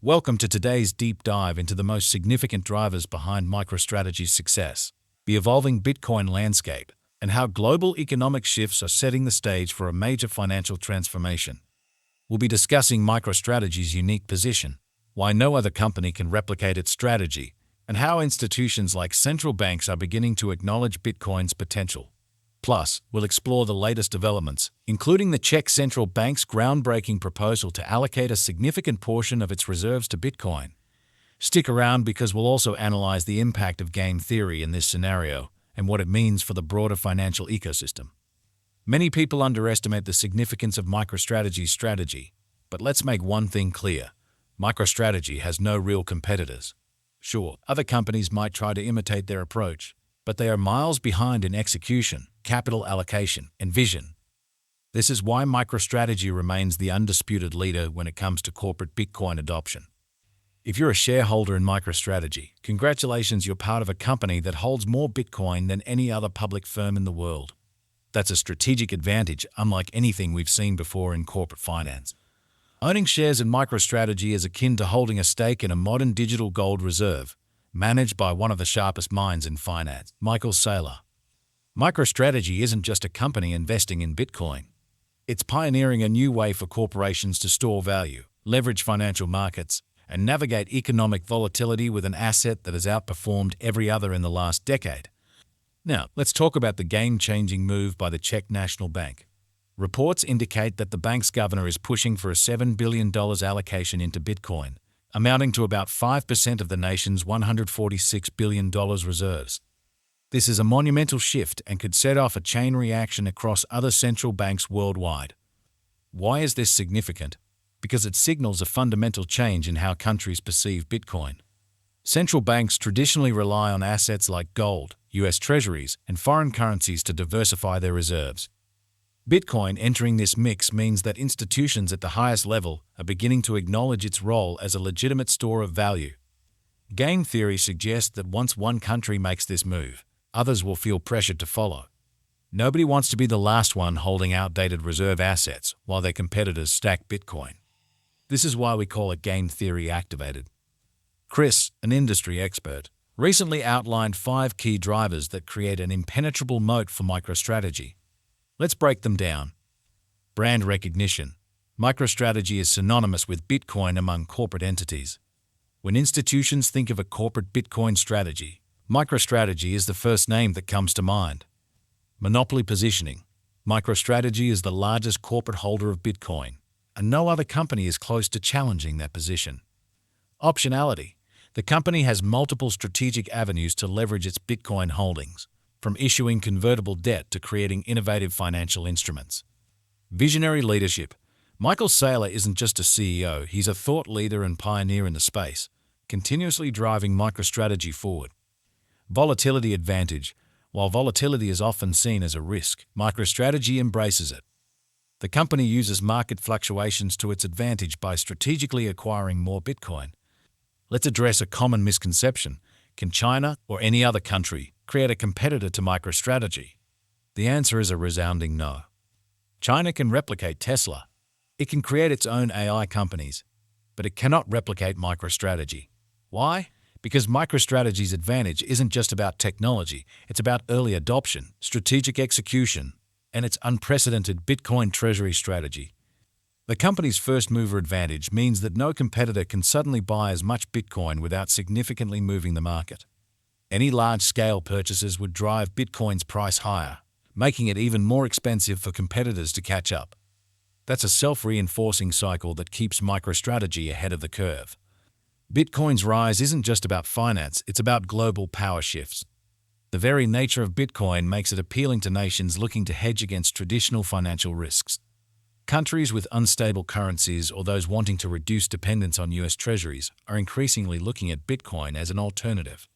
Welcome to today's deep dive into the most significant drivers behind MicroStrategy's success, the evolving Bitcoin landscape, and how global economic shifts are setting the stage for a major financial transformation. We'll be discussing MicroStrategy's unique position, why no other company can replicate its strategy, and how institutions like central banks are beginning to acknowledge Bitcoin's potential. Plus, we'll explore the latest developments, including the Czech Central Bank's groundbreaking proposal to allocate a significant portion of its reserves to Bitcoin. Stick around because we'll also analyze the impact of game theory in this scenario and what it means for the broader financial ecosystem. Many people underestimate the significance of MicroStrategy's strategy, but let's make one thing clear. MicroStrategy has no real competitors. Sure, other companies might try to imitate their approach, but they are miles behind in execution, capital allocation, and vision. This is why MicroStrategy remains the undisputed leader when it comes to corporate Bitcoin adoption. If you're a shareholder in MicroStrategy, congratulations, you're part of a company that holds more Bitcoin than any other public firm in the world. That's a strategic advantage unlike anything we've seen before in corporate finance. Owning shares in MicroStrategy is akin to holding a stake in a modern digital gold reserve, managed by one of the sharpest minds in finance, Michael Saylor. MicroStrategy isn't just a company investing in Bitcoin. It's pioneering a new way for corporations to store value, leverage financial markets, and navigate economic volatility with an asset that has outperformed every other in the last decade. Now, let's talk about the game-changing move by the Czech National Bank. Reports indicate that the bank's governor is pushing for a $7 billion allocation into Bitcoin, amounting to about 5% of the nation's $146 billion reserves. This is a monumental shift and could set off a chain reaction across other central banks worldwide. Why is this significant? Because it signals a fundamental change in how countries perceive Bitcoin. Central banks traditionally rely on assets like gold, US Treasuries, and foreign currencies to diversify their reserves. Bitcoin entering this mix means that institutions at the highest level are beginning to acknowledge its role as a legitimate store of value. Game theory suggests that once one country makes this move, others will feel pressured to follow. Nobody wants to be the last one holding outdated reserve assets while their competitors stack Bitcoin. This is why we call it game theory activated. Chris, an industry expert, recently outlined 5 key drivers that create an impenetrable moat for MicroStrategy. Let's break them down. Brand recognition. MicroStrategy is synonymous with Bitcoin among corporate entities. When institutions think of a corporate Bitcoin strategy, MicroStrategy is the first name that comes to mind. Monopoly positioning. MicroStrategy is the largest corporate holder of Bitcoin, and no other company is close to challenging that position. Optionality. The company has multiple strategic avenues to leverage its Bitcoin holdings, from issuing convertible debt to creating innovative financial instruments. Visionary leadership. Michael Saylor isn't just a CEO, he's a thought leader and pioneer in the space, continuously driving MicroStrategy forward. Volatility advantage. While volatility is often seen as a risk, MicroStrategy embraces it. The company uses market fluctuations to its advantage by strategically acquiring more Bitcoin. Let's address a common misconception. Can China or any other country create a competitor to MicroStrategy? The answer is a resounding no. China can replicate Tesla. It can create its own AI companies, but it cannot replicate MicroStrategy. Why? Because MicroStrategy's advantage isn't just about technology, it's about early adoption, strategic execution, and its unprecedented Bitcoin treasury strategy. The company's first-mover advantage means that no competitor can suddenly buy as much Bitcoin without significantly moving the market. Any large-scale purchases would drive Bitcoin's price higher, making it even more expensive for competitors to catch up. That's a self-reinforcing cycle that keeps MicroStrategy ahead of the curve. Bitcoin's rise isn't just about finance, it's about global power shifts. The very nature of Bitcoin makes it appealing to nations looking to hedge against traditional financial risks. Countries with unstable currencies or those wanting to reduce dependence on US Treasuries are increasingly looking at Bitcoin as an alternative.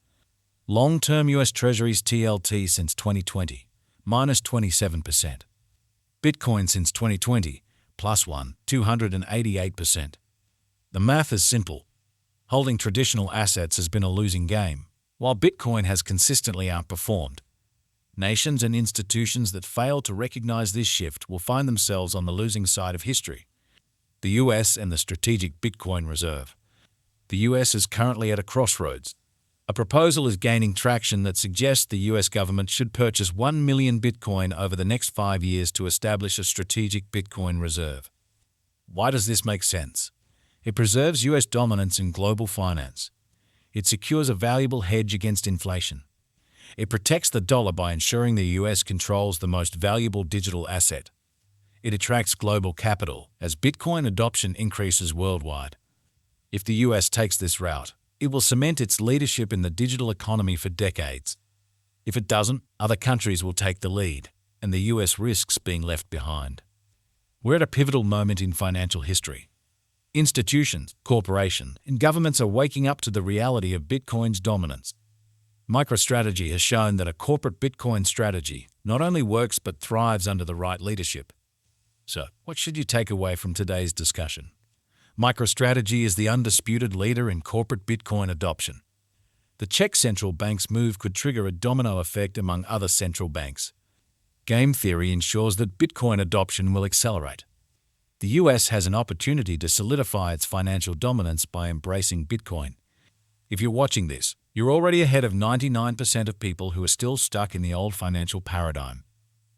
Long-term US Treasuries TLT since 2020, minus 27%. Bitcoin since 2020, plus 288%. The math is simple. Holding traditional assets has been a losing game, while Bitcoin has consistently outperformed. Nations and institutions that fail to recognize this shift will find themselves on the losing side of history. The US and the strategic Bitcoin reserve. The US is currently at a crossroads. A proposal is gaining traction that suggests the US government should purchase 1 million Bitcoin over the next 5 years to establish a strategic Bitcoin reserve. Why does this make sense? It preserves US dominance in global finance. It secures a valuable hedge against inflation. It protects the dollar by ensuring the US controls the most valuable digital asset. It attracts global capital as Bitcoin adoption increases worldwide. If the US takes this route, it will cement its leadership in the digital economy for decades. If it doesn't, other countries will take the lead, and the US risks being left behind. We're at a pivotal moment in financial history. Institutions, corporations, and governments are waking up to the reality of Bitcoin's dominance. MicroStrategy has shown that a corporate Bitcoin strategy not only works but thrives under the right leadership. So, what should you take away from today's discussion? MicroStrategy is the undisputed leader in corporate Bitcoin adoption. The Czech Central Bank's move could trigger a domino effect among other central banks. Game theory ensures that Bitcoin adoption will accelerate. The US has an opportunity to solidify its financial dominance by embracing Bitcoin. If you're watching this, you're already ahead of 99% of people who are still stuck in the old financial paradigm.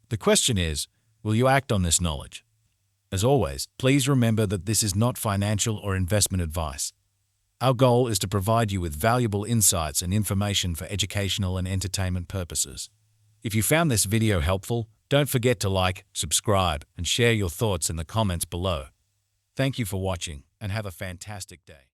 The question is, will you act on this knowledge? As always, please remember that this is not financial or investment advice. Our goal is to provide you with valuable insights and information for educational and entertainment purposes. If you found this video helpful, don't forget to like, subscribe, and share your thoughts in the comments below. Thank you for watching, and have a fantastic day.